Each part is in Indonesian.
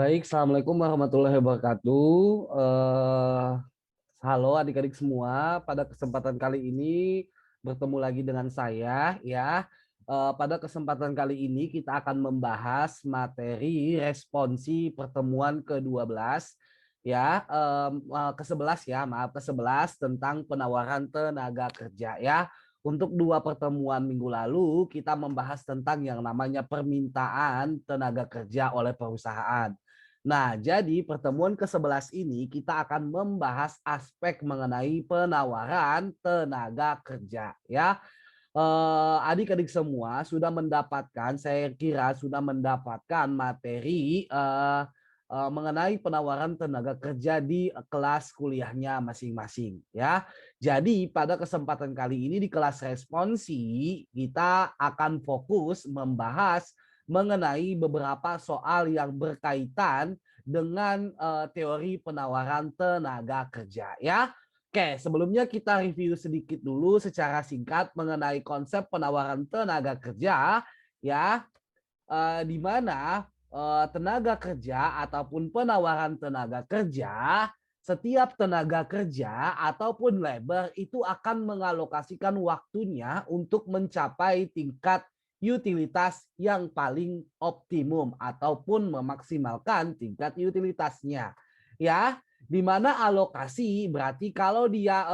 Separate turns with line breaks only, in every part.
Baik, Assalamualaikum warahmatullahi wabarakatuh. Halo adik-adik semua, pada kesempatan kali ini bertemu lagi dengan saya ya. Pada kesempatan kali ini kita akan membahas materi responsi pertemuan ke-12 ya, ke-11 ya, maaf ke-11 tentang penawaran tenaga kerja ya. Untuk dua pertemuan minggu lalu kita membahas tentang yang namanya permintaan tenaga kerja oleh perusahaan. Nah, jadi pertemuan ke-11 ini kita akan membahas aspek mengenai penawaran tenaga kerja ya. Adik-adik semua sudah mendapatkan, saya kira sudah mendapatkan materi mengenai penawaran tenaga kerja di kelas kuliahnya masing-masing ya. Jadi pada kesempatan kali ini di kelas responsi kita akan fokus membahas mengenai beberapa soal yang berkaitan dengan teori penawaran tenaga kerja ya. Oke, sebelumnya kita review sedikit dulu secara singkat mengenai konsep penawaran tenaga kerja ya, di mana tenaga kerja ataupun penawaran tenaga kerja, setiap tenaga kerja ataupun labor itu akan mengalokasikan waktunya untuk mencapai tingkat utilitas yang paling optimum ataupun memaksimalkan tingkat utilitasnya. Ya, di mana alokasi berarti kalau dia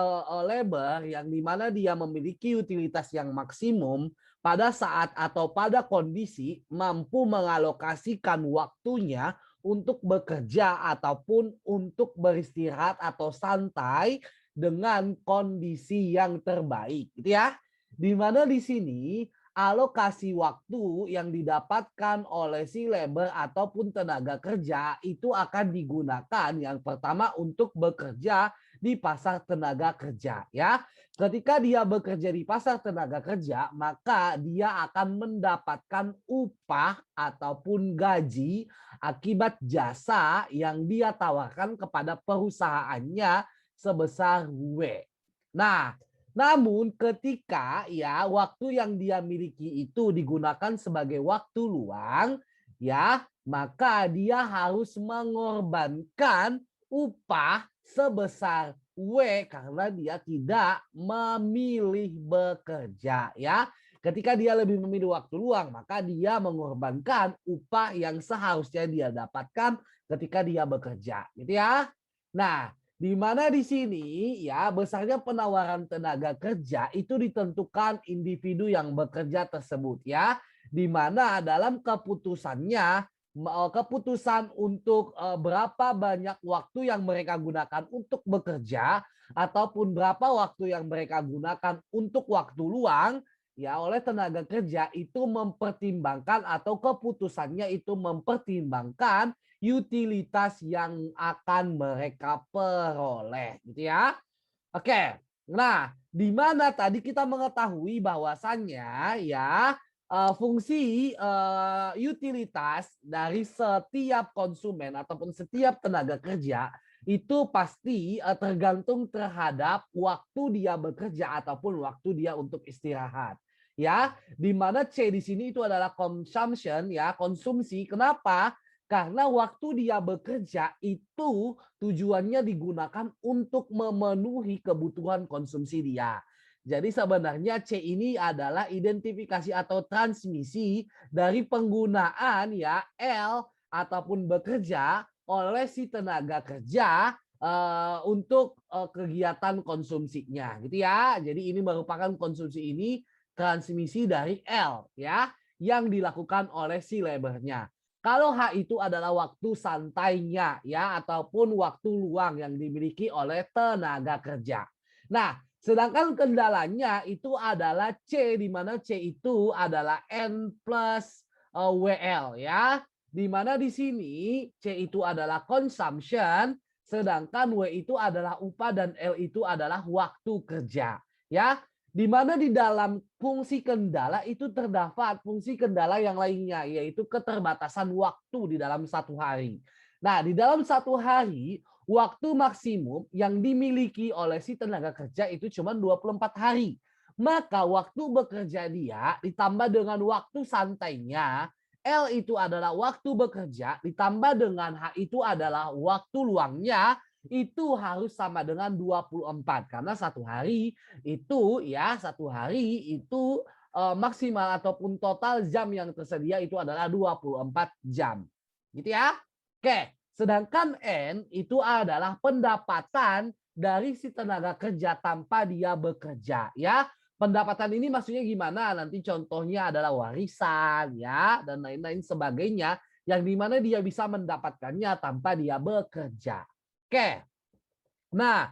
labor yang di mana dia memiliki utilitas yang maksimum pada saat atau pada kondisi mampu mengalokasikan waktunya untuk bekerja ataupun untuk beristirahat atau santai dengan kondisi yang terbaik gitu ya. Di mana di sini alokasi waktu yang didapatkan oleh si labor ataupun tenaga kerja itu akan digunakan yang pertama untuk bekerja di pasar tenaga kerja ya. Ketika dia bekerja di pasar tenaga kerja, maka dia akan mendapatkan upah ataupun gaji akibat jasa yang dia tawarkan kepada perusahaannya sebesar W. Nah, namun ketika ya waktu yang dia miliki itu digunakan sebagai waktu luang, ya, maka dia harus mengorbankan upah sebesar W karena dia tidak memilih bekerja ya. Ketika dia lebih memilih waktu luang, maka dia mengorbankan upah yang seharusnya dia dapatkan ketika dia bekerja, gitu ya. Nah, di mana di sini ya besarnya penawaran tenaga kerja itu ditentukan individu yang bekerja tersebut ya. Di mana dalam keputusannya keputusan untuk berapa banyak waktu yang mereka gunakan untuk bekerja ataupun berapa waktu yang mereka gunakan untuk waktu luang ya oleh tenaga kerja itu mempertimbangkan atau keputusannya itu mempertimbangkan utilitas yang akan mereka peroleh gitu ya. Oke. Nah, di mana tadi kita mengetahui bahwasannya ya fungsi utilitas dari setiap konsumen ataupun setiap tenaga kerja itu pasti tergantung terhadap waktu dia bekerja ataupun waktu dia untuk istirahat. Ya, di mana C di sini itu adalah consumption ya, konsumsi. Kenapa? Karena waktu dia bekerja itu tujuannya digunakan untuk memenuhi kebutuhan konsumsi dia. Jadi sebenarnya C ini adalah identifikasi atau transmisi dari penggunaan ya L ataupun bekerja oleh si tenaga kerja untuk kegiatan konsumsinya gitu ya. Jadi ini merupakan konsumsi ini transmisi dari L ya yang dilakukan oleh si labornya. Kalau H itu adalah waktu santainya ya ataupun waktu luang yang dimiliki oleh tenaga kerja. Nah, sedangkan kendalanya itu adalah C di mana C itu adalah N plus WL ya. Di mana di sini C itu adalah consumption sedangkan W itu adalah upah dan L itu adalah waktu kerja ya. Di mana di dalam fungsi kendala itu terdapat fungsi kendala yang lainnya, yaitu keterbatasan waktu di dalam satu hari. Nah, di dalam satu hari, waktu maksimum yang dimiliki oleh si tenaga kerja itu cuma 24 hari. Maka waktu bekerja dia ditambah dengan waktu santainya, L itu adalah waktu bekerja ditambah dengan H itu adalah waktu luangnya, itu harus sama dengan 24 karena satu hari itu ya maksimal ataupun total jam yang tersedia itu adalah 24 jam. Gitu ya. Oke, sedangkan N itu adalah pendapatan dari si tenaga kerja tanpa dia bekerja ya. Pendapatan ini maksudnya gimana? Nanti contohnya adalah warisan ya dan lain-lain sebagainya yang dimana dia bisa mendapatkannya tanpa dia bekerja. Oke. Nah,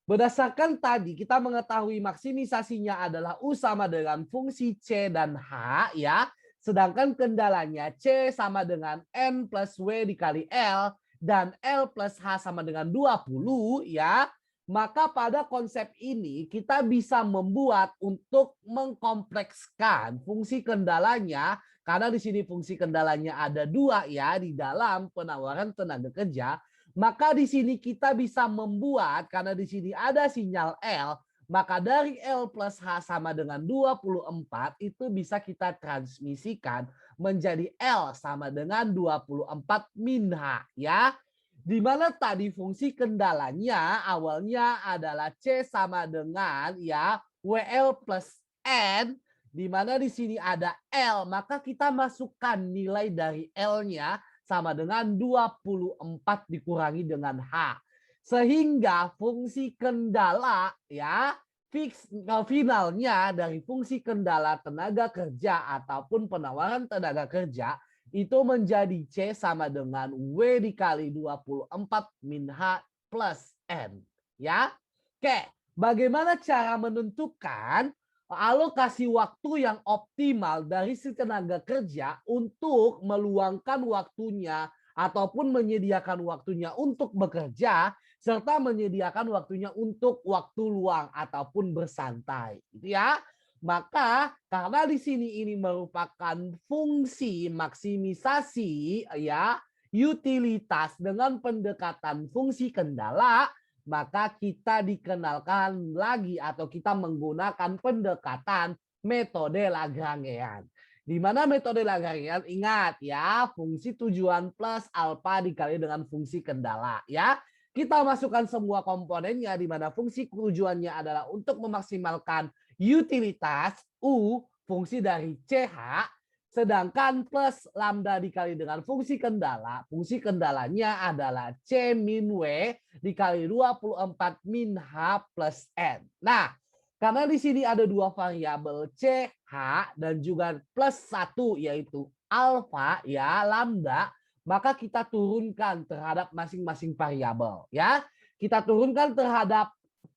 berdasarkan tadi kita mengetahui maksimisasinya adalah U sama dengan fungsi C dan H ya. Sedangkan kendalanya C sama dengan N plus W dikali L dan L plus H sama dengan 20 ya. Maka pada konsep ini kita bisa membuat untuk mengkomplekskan fungsi kendalanya karena di sini fungsi kendalanya ada dua ya di dalam penawaran tenaga kerja. Maka di sini kita bisa membuat, karena di sini ada sinyal L, maka dari L plus H sama dengan 24 itu bisa kita transmisikan menjadi L sama dengan 24 min H ya. Di mana tadi fungsi kendalanya awalnya adalah C sama dengan ya WL plus N, di mana di sini ada L, maka kita masukkan nilai dari L-nya sama dengan 24 dikurangi dengan H. Sehingga fungsi kendala ya finalnya dari fungsi kendala tenaga kerja ataupun penawaran tenaga kerja itu menjadi C sama dengan W dikali 24 min H plus N. Ya. Oke, bagaimana cara menentukan alokasi waktu yang optimal dari si tenaga kerja untuk meluangkan waktunya ataupun menyediakan waktunya untuk bekerja serta menyediakan waktunya untuk waktu luang ataupun bersantai gitu ya. Maka karena di sini ini merupakan fungsi maksimisasi ya utilitas dengan pendekatan fungsi kendala, maka kita dikenalkan lagi atau kita menggunakan pendekatan metode Lagrangian. Di mana metode Lagrangian ingat ya, fungsi tujuan plus alfa dikali dengan fungsi kendala ya. Kita masukkan semua komponennya di mana fungsi tujuannya adalah untuk memaksimalkan utilitas U fungsi dari CH, sedangkan plus lambda dikali dengan fungsi kendalanya adalah C min W dikali 24 min H plus N. Nah, karena di sini ada dua variabel CH dan juga plus 1 yaitu alfa ya lambda, maka kita turunkan terhadap masing-masing variabel ya. Kita turunkan terhadap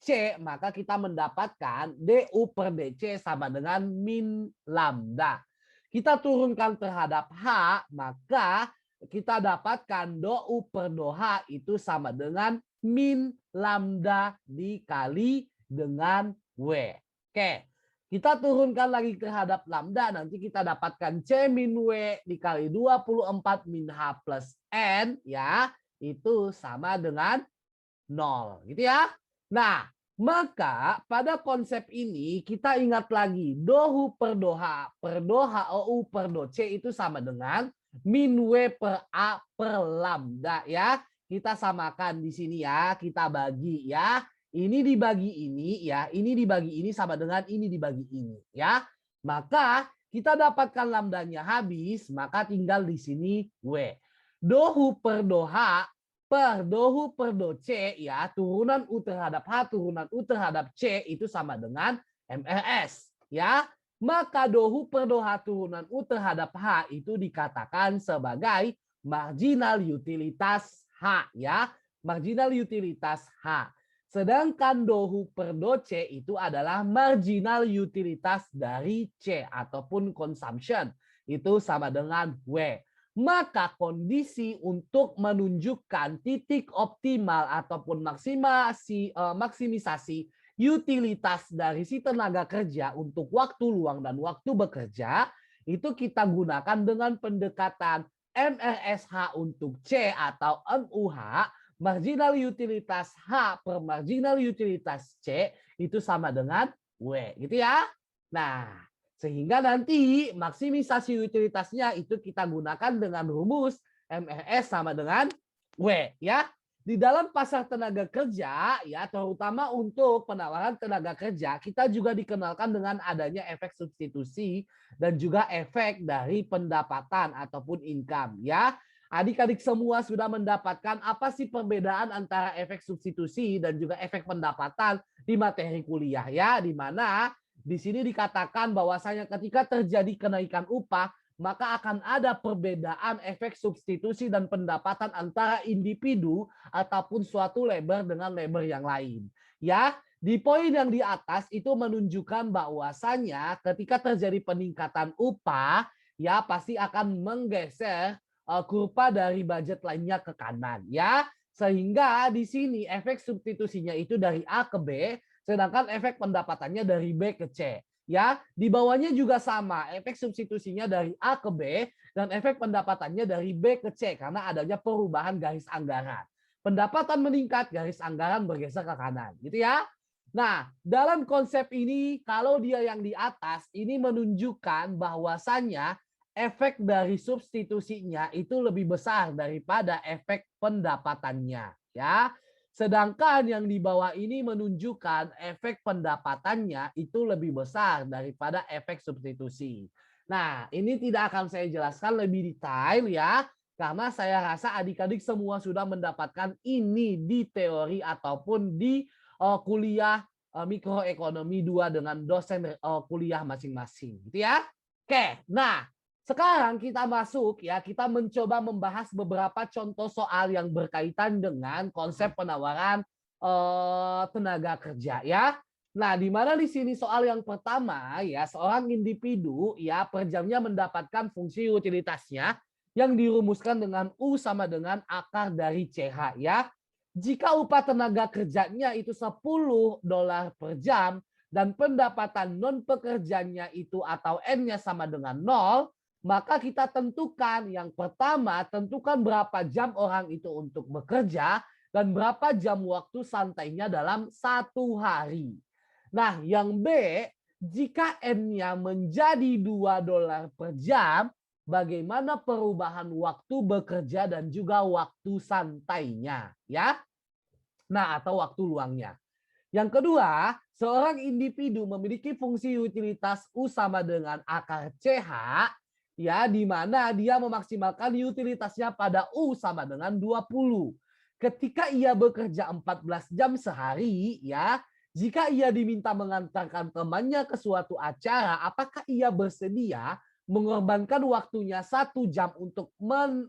C, maka kita mendapatkan DU per DC sama dengan min lambda. Kita turunkan terhadap H, maka kita dapatkan DU per DOH itu sama dengan min lambda dikali dengan W. Oke, kita turunkan lagi terhadap lambda, nanti kita dapatkan C min W dikali 24 min H plus N, ya, itu sama dengan 0. Gitu ya. Nah, maka pada konsep ini kita ingat lagi DOHU per DOH OU per DOC itu sama dengan min W per A per lambda ya. Kita samakan di sini ya, kita bagi ya. Ini dibagi ini ya, ini dibagi ini sama dengan ini dibagi ini ya. Maka kita dapatkan lambdanya habis, maka tinggal di sini W. DOHU per DOH per DOHU per DOC ya, turunan U terhadap H, turunan U terhadap C itu sama dengan MRS ya. Maka DOHU per DOH turunan U terhadap H itu dikatakan sebagai marginal utilitas H ya, marginal utilitas H. Sedangkan DOHU per DOC itu adalah marginal utilitas dari C ataupun consumption. Itu sama dengan W. Maka kondisi untuk menunjukkan titik optimal ataupun maksimisasi utilitas dari si tenaga kerja untuk waktu luang dan waktu bekerja, itu kita gunakan dengan pendekatan MRSH untuk C atau MUH, marginal utilitas H per marginal utilitas C itu sama dengan W, gitu ya. Nah, Sehingga nanti maksimisasi utilitasnya itu kita gunakan dengan rumus MRS sama dengan W ya. Di dalam pasar tenaga kerja ya, terutama untuk penawaran tenaga kerja, kita juga dikenalkan dengan adanya efek substitusi dan juga efek dari pendapatan ataupun income ya. Adik-adik semua sudah mendapatkan apa sih perbedaan antara efek substitusi dan juga efek pendapatan di materi kuliah ya, di mana di sini dikatakan bahwasanya ketika terjadi kenaikan upah, maka akan ada perbedaan efek substitusi dan pendapatan antara individu ataupun suatu labor dengan labor yang lain. Ya, di poin yang di atas itu menunjukkan bahwasanya ketika terjadi peningkatan upah, ya pasti akan menggeser kurva dari budget lainnya ke kanan, ya. Sehingga di sini efek substitusinya itu dari A ke B, sedangkan efek pendapatannya dari B ke C. Ya, di bawahnya juga sama, efek substitusinya dari A ke B dan efek pendapatannya dari B ke C karena adanya perubahan garis anggaran. Pendapatan meningkat, garis anggaran bergeser ke kanan, gitu ya. Nah, dalam konsep ini kalau dia yang di atas ini menunjukkan bahwasannya efek dari substitusinya itu lebih besar daripada efek pendapatannya, ya. Sedangkan yang di bawah ini menunjukkan efek pendapatannya itu lebih besar daripada efek substitusi. Nah, ini tidak akan saya jelaskan lebih detail ya, karena saya rasa adik-adik semua sudah mendapatkan ini di teori ataupun di kuliah mikroekonomi 2 dengan dosen kuliah masing-masing, gitu ya. Oke, nah sekarang kita masuk ya, kita mencoba membahas beberapa contoh soal yang berkaitan dengan konsep penawaran tenaga kerja ya. Nah, di mana di sini soal yang pertama ya, seorang individu ya per jamnya mendapatkan fungsi utilitasnya yang dirumuskan dengan U sama dengan akar dari CH ya. Jika upah tenaga kerjanya itu $10 per jam dan pendapatan non pekerjanya itu atau N-nya sama dengan 0, maka kita tentukan yang pertama, tentukan berapa jam orang itu untuk bekerja dan berapa jam waktu santainya dalam satu hari. Nah, yang B, jika N-nya menjadi $2 per jam, bagaimana perubahan waktu bekerja dan juga waktu santainya, ya? Nah, atau waktu luangnya. Yang kedua, seorang individu memiliki fungsi utilitas U sama dengan akar CH, ya, di mana dia memaksimalkan utilitasnya pada U sama dengan 20. Ketika ia bekerja 14 jam sehari, ya, jika ia diminta mengantarkan temannya ke suatu acara, apakah ia bersedia mengorbankan waktunya 1 jam untuk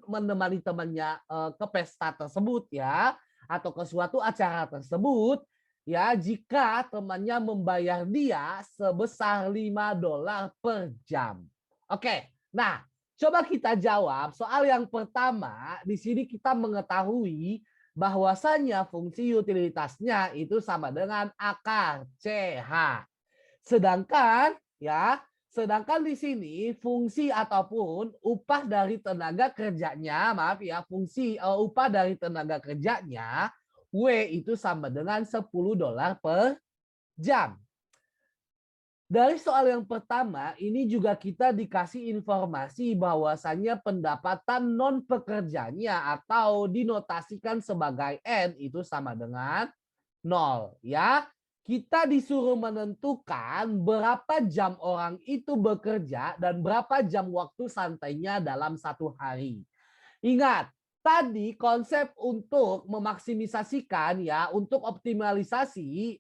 menemani temannya ke pesta tersebut ya, atau ke suatu acara tersebut, ya, jika temannya membayar dia sebesar $5 per jam. Oke, nah coba kita jawab soal yang pertama. Di sini kita mengetahui bahwasannya fungsi utilitasnya itu sama dengan akar CH. Sedangkan ya, sedangkan di sini fungsi ataupun upah dari tenaga kerjanya, maaf ya, fungsi upah dari tenaga kerjanya W itu sama dengan $10 per jam. Dari soal yang pertama, ini juga kita dikasih informasi bahwasannya pendapatan non pekerjanya atau dinotasikan sebagai N itu sama dengan 0. Ya, kita disuruh menentukan berapa jam orang itu bekerja dan berapa jam waktu santainya dalam satu hari. Ingat, tadi konsep untuk memaksimisasikan ya, untuk optimalisasi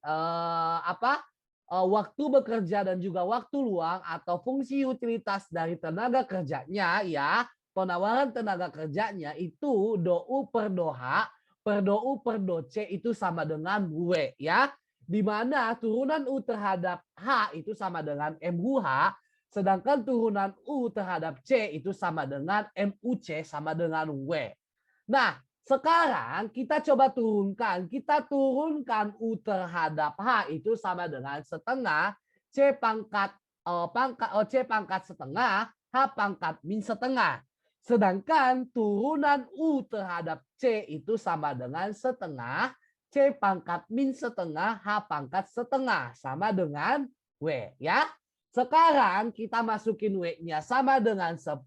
waktu bekerja dan juga waktu luang atau fungsi utilitas dari tenaga kerjanya ya, penawaran tenaga kerjanya itu do U per do H per do U per do C itu sama dengan W ya. Di mana turunan U terhadap H itu sama dengan MUH, sedangkan turunan U terhadap C itu sama dengan MUC sama dengan W. Nah, sekarang kita coba turunkan. Kita turunkan U terhadap H itu sama dengan setengah C pangkat C pangkat setengah H pangkat min setengah. Sedangkan turunan U terhadap C itu sama dengan setengah C pangkat min setengah H pangkat setengah sama dengan W ya. Sekarang kita masukin W-nya sama dengan 10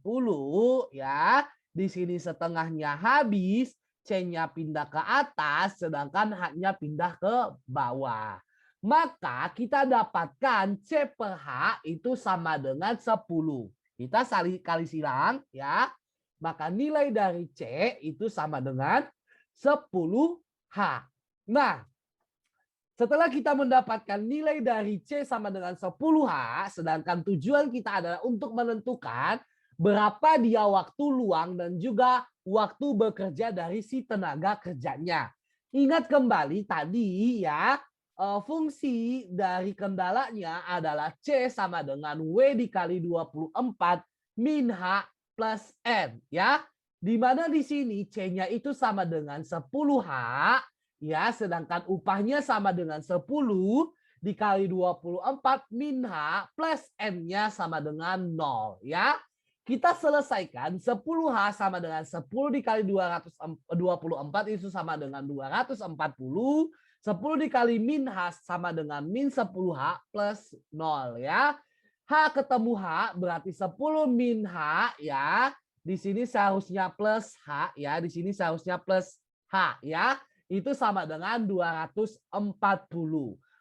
ya. Di sini setengahnya habis, C-nya pindah ke atas, sedangkan H-nya pindah ke bawah. Maka kita dapatkan C per H itu sama dengan 10. Kita kali silang ya. Maka nilai dari C itu sama dengan 10H. Nah, setelah kita mendapatkan nilai dari C sama dengan 10H, sedangkan tujuan kita adalah untuk menentukan berapa dia waktu luang dan juga waktu bekerja dari si tenaga kerjanya. Ingat kembali tadi ya, fungsi dari kendalanya adalah C sama dengan W dikali 24 min H plus N ya. Di mana di sini C-nya itu sama dengan 10H ya, sedangkan upahnya sama dengan 10 dikali 24 min H plus N-nya sama dengan 0 ya. Kita selesaikan 10H sama dengan 10 dikali 224 itu sama dengan 240. 10 dikali min H sama dengan min 10H plus 0 ya. H ketemu H berarti 10 min H ya. Di sini seharusnya plus H ya, di sini seharusnya plus H ya. Itu sama dengan 240.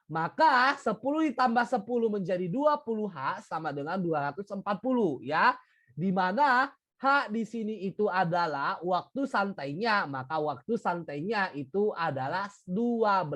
Maka 10 ditambah 10 menjadi 20H sama dengan 240 ya. Di mana H di sini itu adalah waktu santainya, maka waktu santainya itu adalah 12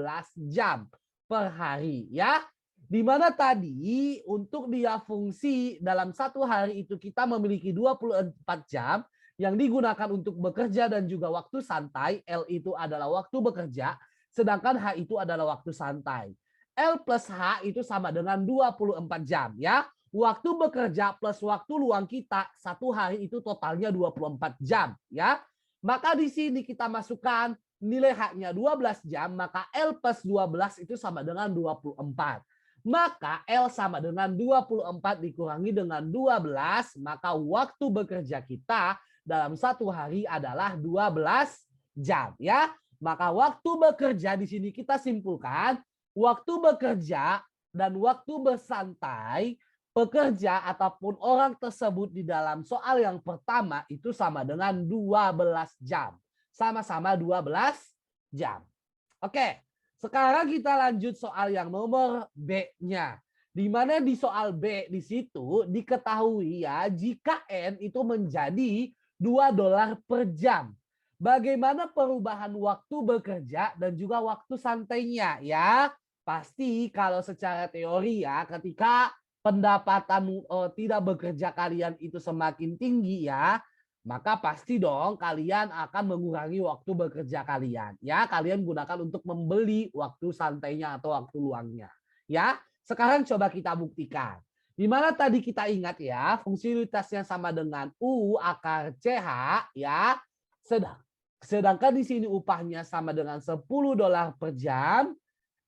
jam per hari ya. Di mana tadi untuk dia fungsi dalam satu hari itu kita memiliki 24 jam yang digunakan untuk bekerja dan juga waktu santai. L itu adalah waktu bekerja, sedangkan H itu adalah waktu santai. L plus H itu sama dengan 24 jam ya. Waktu bekerja plus waktu luang kita satu hari itu totalnya 24 jam ya. Maka di sini kita masukkan nilai H-nya 12 jam, maka L plus 12 itu sama dengan 24. Maka L sama dengan 24 dikurangi dengan 12, maka waktu bekerja kita dalam satu hari adalah 12 jam ya. Maka waktu bekerja di sini kita simpulkan waktu bekerja dan waktu bersantai pekerja ataupun orang tersebut di dalam soal yang pertama itu sama dengan 12 jam. Sama-sama 12 jam. Oke, sekarang kita lanjut soal yang nomor B-nya. Di mana di soal B di situ diketahui ya jika N itu menjadi $2 per jam. Bagaimana perubahan waktu bekerja dan juga waktu santainya ya? Pasti kalau secara teori ya ketika pendapatan tidak bekerja kalian itu semakin tinggi ya, maka pasti dong kalian akan mengurangi waktu bekerja kalian ya. Kalian gunakan untuk membeli waktu santainya atau waktu luangnya. Ya, sekarang coba kita buktikan. Di mana tadi kita ingat ya, fungsi unitasnya sama dengan U akar CH ya. Sedangkan di sini upahnya sama dengan $10 per jam.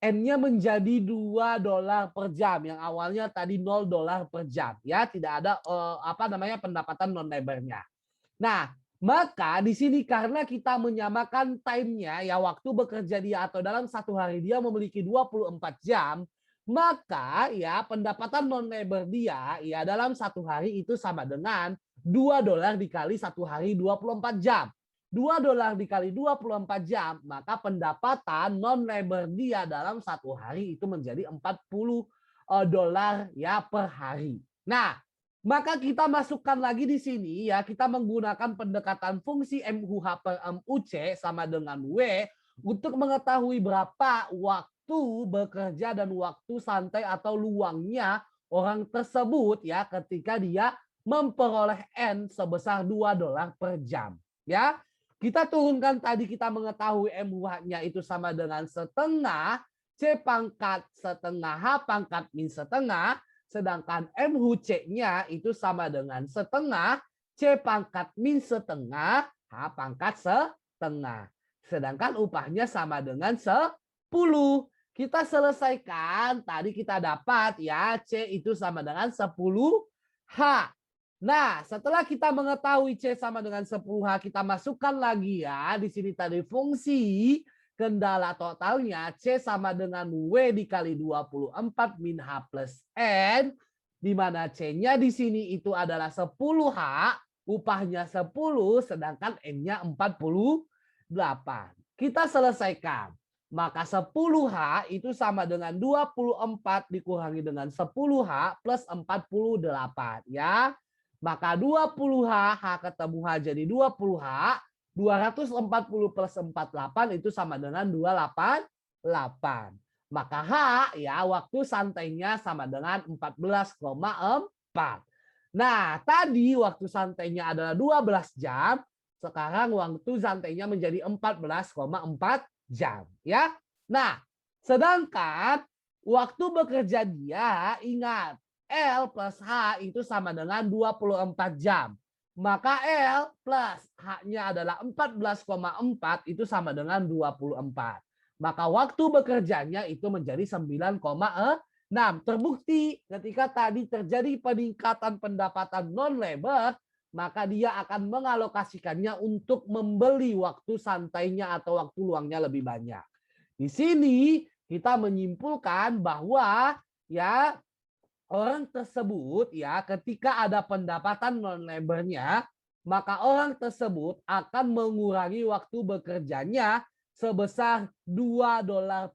N-nya menjadi $2 per jam yang awalnya tadi $0 per jam ya, tidak ada pendapatan non labornya. Nah, maka di sini karena kita menyamakan time-nya ya waktu bekerja dia atau dalam satu hari dia memiliki 24 jam, maka ya pendapatan non labor dia ya dalam satu hari itu sama dengan $2 dikali satu hari 24 jam. $2 dikali 24 jam, maka pendapatan non labor dia dalam satu hari itu menjadi $40 ya per hari. Nah, maka kita masukkan lagi di sini ya, kita menggunakan pendekatan fungsi MUH per MUC sama dengan W untuk mengetahui berapa waktu bekerja dan waktu santai atau luangnya orang tersebut ya ketika dia memperoleh N sebesar $2 per jam. Ya, kita turunkan tadi kita mengetahui MUH-nya itu sama dengan setengah C pangkat setengah H pangkat min setengah. Sedangkan MUC-nya itu sama dengan setengah C pangkat min setengah H pangkat setengah. Sedangkan upahnya sama dengan 10. Kita selesaikan, tadi kita dapat ya C itu sama dengan 10H. Nah, setelah kita mengetahui C sama dengan 10H, kita masukkan lagi ya. Di sini tadi fungsi kendala totalnya C sama dengan W dikali 24 min H plus N. di mana C-nya di sini itu adalah 10H, upahnya 10, sedangkan N-nya 48. Kita selesaikan. Maka 10H itu sama dengan 24 dikurangi dengan 10H plus 48. Ya. Maka 20H, H ketemu H jadi 20H. 240 plus 48 itu sama dengan 288. Maka H ya waktu santainya sama dengan 14,4. Nah, tadi waktu santainya adalah 12 jam, sekarang waktu santainya menjadi 14,4 jam ya. Nah, sedangkan waktu bekerja dia ingat L plus H itu sama dengan 24 jam. Maka L plus H-nya adalah 14,4 itu sama dengan 24. Maka waktu bekerjanya itu menjadi 9,6. Terbukti ketika tadi terjadi peningkatan pendapatan non-labor, maka dia akan mengalokasikannya untuk membeli waktu santainya atau waktu luangnya lebih banyak. Di sini kita menyimpulkan bahwa ya orang tersebut ya ketika ada pendapatan non-labornya, maka orang tersebut akan mengurangi waktu bekerjanya sebesar $2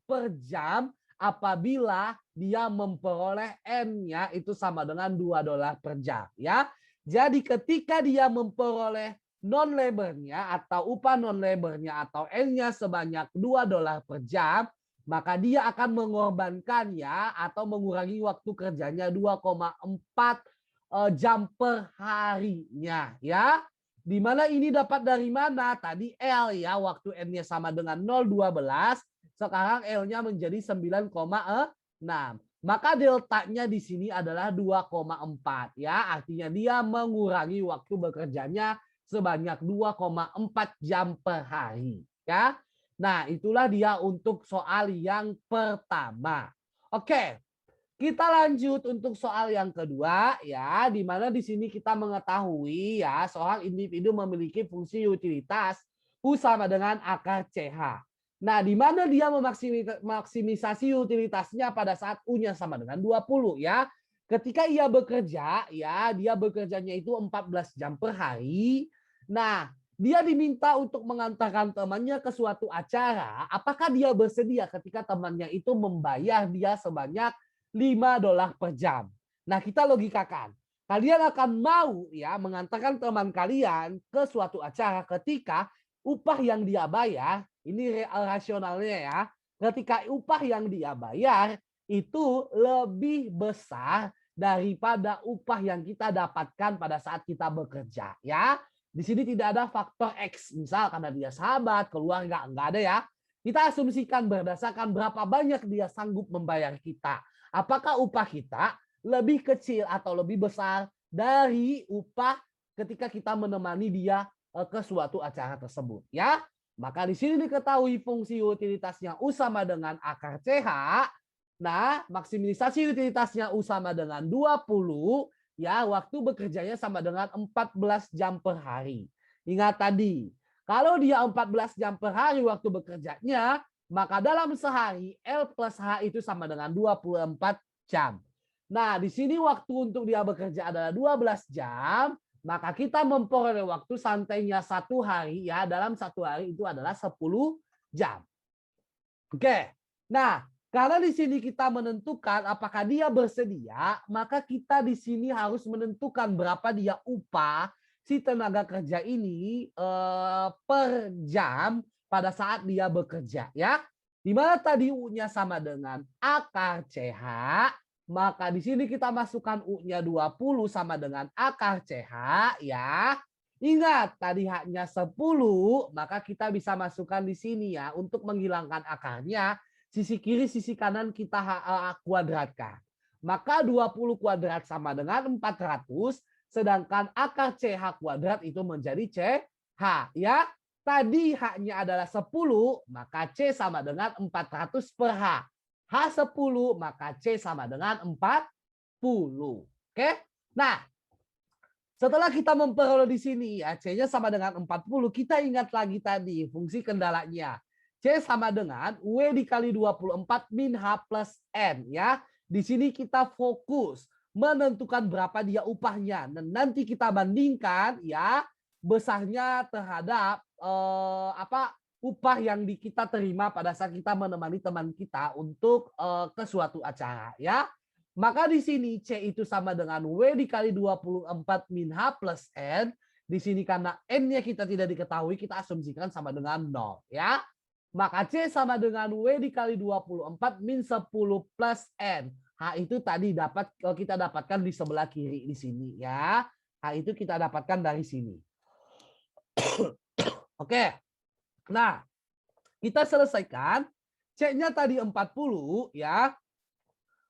per jam apabila dia memperoleh N-nya itu sama dengan $2 per jam ya. Jadi ketika dia memperoleh non-labornya atau upah non-labornya atau N-nya sebanyak $2 per jam, maka dia akan mengorbankan ya atau mengurangi waktu kerjanya 2,4 jam per harinya ya. Di mana ini dapat dari mana? Tadi L ya, waktu N-nya sama dengan 0,12, sekarang L-nya menjadi 9,6. Maka deltanya di sini adalah 2,4 ya, artinya dia mengurangi waktu bekerjanya sebanyak 2,4 jam per hari ya. Nah, itulah dia untuk soal yang pertama. Oke, kita lanjut untuk soal yang kedua ya, di mana di sini kita mengetahui ya soal individu memiliki fungsi utilitas U sama dengan akar CH. Nah, di mana dia memaksimisasi utilitasnya pada saat U-nya sama dengan 20 ya. Ketika ia bekerja ya, dia bekerjanya itu 14 jam per hari. Nah, dia diminta untuk mengantarkan temannya ke suatu acara. Apakah dia bersedia ketika temannya itu membayar dia sebanyak $5 per jam? Nah, kita logikakan. Kalian akan mau ya mengantarkan teman kalian ke suatu acara ketika upah yang dia bayar, ini rasionalnya ya, ketika upah yang dia bayar itu lebih besar daripada upah yang kita dapatkan pada saat kita bekerja ya. Di sini tidak ada faktor X, misal karena dia sahabat, keluarga, enggak ada ya. Kita asumsikan berdasarkan berapa banyak dia sanggup membayar kita. Apakah upah kita lebih kecil atau lebih besar dari upah ketika kita menemani dia ke suatu acara tersebut ya. Maka di sini diketahui fungsi utilitasnya U sama dengan akar CH. Nah, maksimisasi utilitasnya U sama dengan 20. Ya, waktu bekerjanya sama dengan 14 jam per hari. Ingat tadi, kalau dia 14 jam per hari waktu bekerjanya, maka dalam sehari L plus H itu sama dengan 24 jam. Nah, di sini waktu untuk dia bekerja adalah 12 jam, maka kita memperoleh waktu santainya satu hari ya, dalam satu hari itu adalah 10 jam. Oke. Nah, karena di sini kita menentukan apakah dia bersedia, maka kita di sini harus menentukan berapa dia upah si tenaga kerja ini per jam pada saat dia bekerja ya. Di mana tadi U-nya sama dengan akar CH, maka di sini kita masukkan U-nya 20 sama dengan akar CH ya. Ingat tadi H-nya 10, maka kita bisa masukkan di sini ya untuk menghilangkan akarnya. Sisi kiri, sisi kanan kita kuadratkan. Maka 20 kuadrat sama dengan 400, sedangkan akar CH kuadrat itu menjadi CH. Ya, tadi H-nya adalah 10, maka C sama dengan 400 per H. H10, maka C sama dengan 40. Oke? Nah, setelah kita memperoleh di sini ya, C-nya sama dengan 40, kita ingat lagi tadi fungsi kendalanya. C sama dengan W dikali 24 min H plus N ya. Di sini kita fokus menentukan berapa dia upahnya. Dan nanti kita bandingkan ya besarnya terhadap upah yang kita terima pada saat kita menemani teman kita untuk ke suatu acara ya. Maka di sini C itu sama dengan W dikali 24 min H plus N. Di sini karena N-nya kita tidak diketahui, kita asumsikan sama dengan 0 ya. Maka C sama dengan W dikali 24 min 10 plus N. H itu tadi kita dapatkan di sebelah kiri di sini ya. H itu kita dapatkan dari sini. Oke. Nah, kita selesaikan. C-nya tadi 40 ya.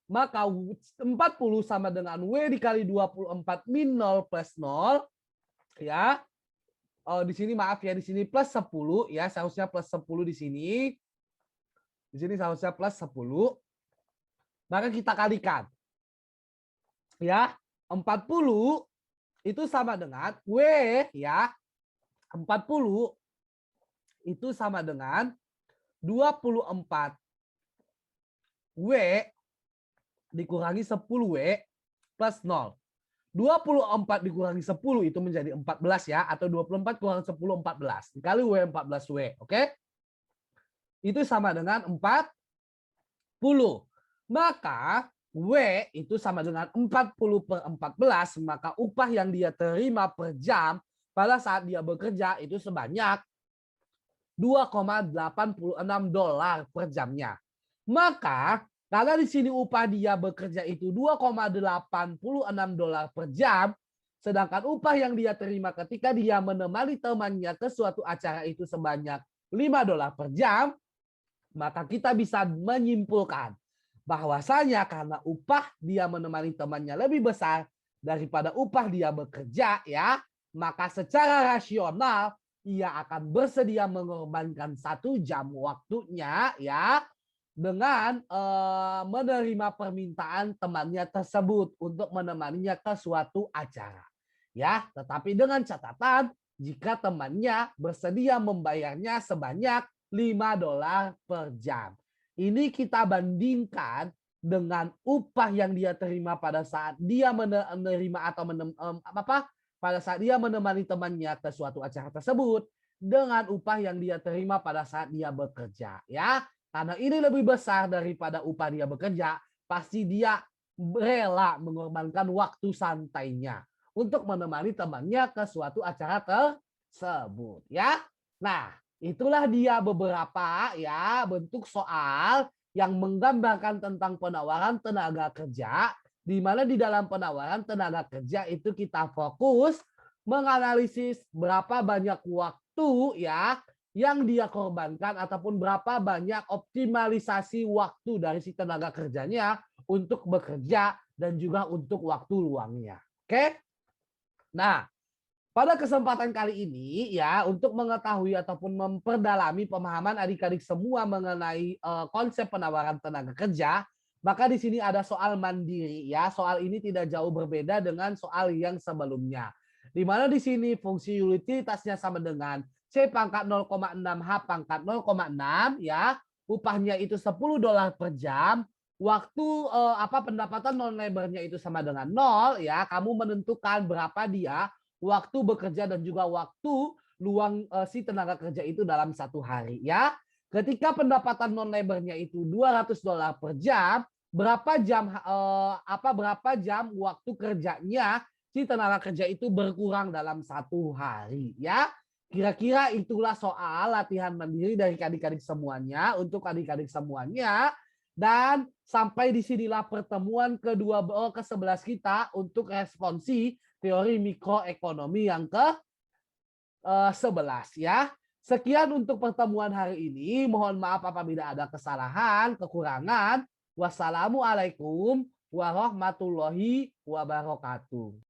Maka 40 sama dengan W dikali 24 min 0 plus 0 ya. Di sini maaf ya, di sini plus 10 ya, seharusnya plus 10 di sini. Di sini seharusnya plus 10. Maka kita kalikan. Ya, 40 itu sama dengan W ya. 40 itu sama dengan 24 W dikurangi 10W plus 0. 24 dikurangi 10 itu menjadi 14 ya, atau 24 kurang 10 14. Dikali W 14W, oke? Itu sama dengan 40. Maka W itu sama dengan 40 per 14, maka upah yang dia terima per jam pada saat dia bekerja itu sebanyak $2,86 per jamnya. Maka karena di sini upah dia bekerja itu $2,86 per jam, sedangkan upah yang dia terima ketika dia menemani temannya ke suatu acara itu sebanyak $5 per jam, maka kita bisa menyimpulkan bahwasanya karena upah dia menemani temannya lebih besar daripada upah dia bekerja ya, maka secara rasional ia akan bersedia mengorbankan 1 jam waktunya ya dengan menerima permintaan temannya tersebut untuk menemaninya ke suatu acara. Ya, tetapi dengan catatan jika temannya bersedia membayarnya sebanyak $5 per jam. Ini kita bandingkan dengan upah yang dia terima pada saat dia menerima atau pada saat dia menemani temannya ke suatu acara tersebut dengan upah yang dia terima pada saat dia bekerja ya. Karena ini lebih besar daripada upah dia bekerja, pasti dia rela mengorbankan waktu santainya untuk menemani temannya ke suatu acara tersebut ya. Nah, itulah dia beberapa ya bentuk soal yang menggambarkan tentang penawaran tenaga kerja, di mana di dalam penawaran tenaga kerja itu kita fokus menganalisis berapa banyak waktu ya yang dia korbankan ataupun berapa banyak optimalisasi waktu dari si tenaga kerjanya untuk bekerja dan juga untuk waktu luangnya. Oke? Nah, pada kesempatan kali ini ya untuk mengetahui ataupun memperdalami pemahaman adik-adik semua mengenai konsep penawaran tenaga kerja, maka di sini ada soal mandiri ya. Soal ini tidak jauh berbeda dengan soal yang sebelumnya. Di mana di sini fungsi utilitasnya sama dengan C pangkat 0,6 H pangkat 0,6 ya. Upahnya itu $10 per jam. Waktu pendapatan non labornya itu sama dengan 0 ya. Kamu menentukan berapa dia waktu bekerja dan juga waktu luang si tenaga kerja itu dalam 1 hari ya. Ketika pendapatan non labornya itu $200 per jam, berapa jam waktu kerjanya si tenaga kerja itu berkurang dalam 1 hari ya. Kira-kira itulah soal latihan mandiri dari adik-adik semuanya untuk adik-adik semuanya. Dan sampai disinilah pertemuan ke-11 kita untuk responsi teori mikroekonomi yang ke-11 ya. Sekian untuk pertemuan hari ini. Mohon maaf apabila ada kesalahan, kekurangan. Wassalamualaikum warahmatullahi wabarakatuh.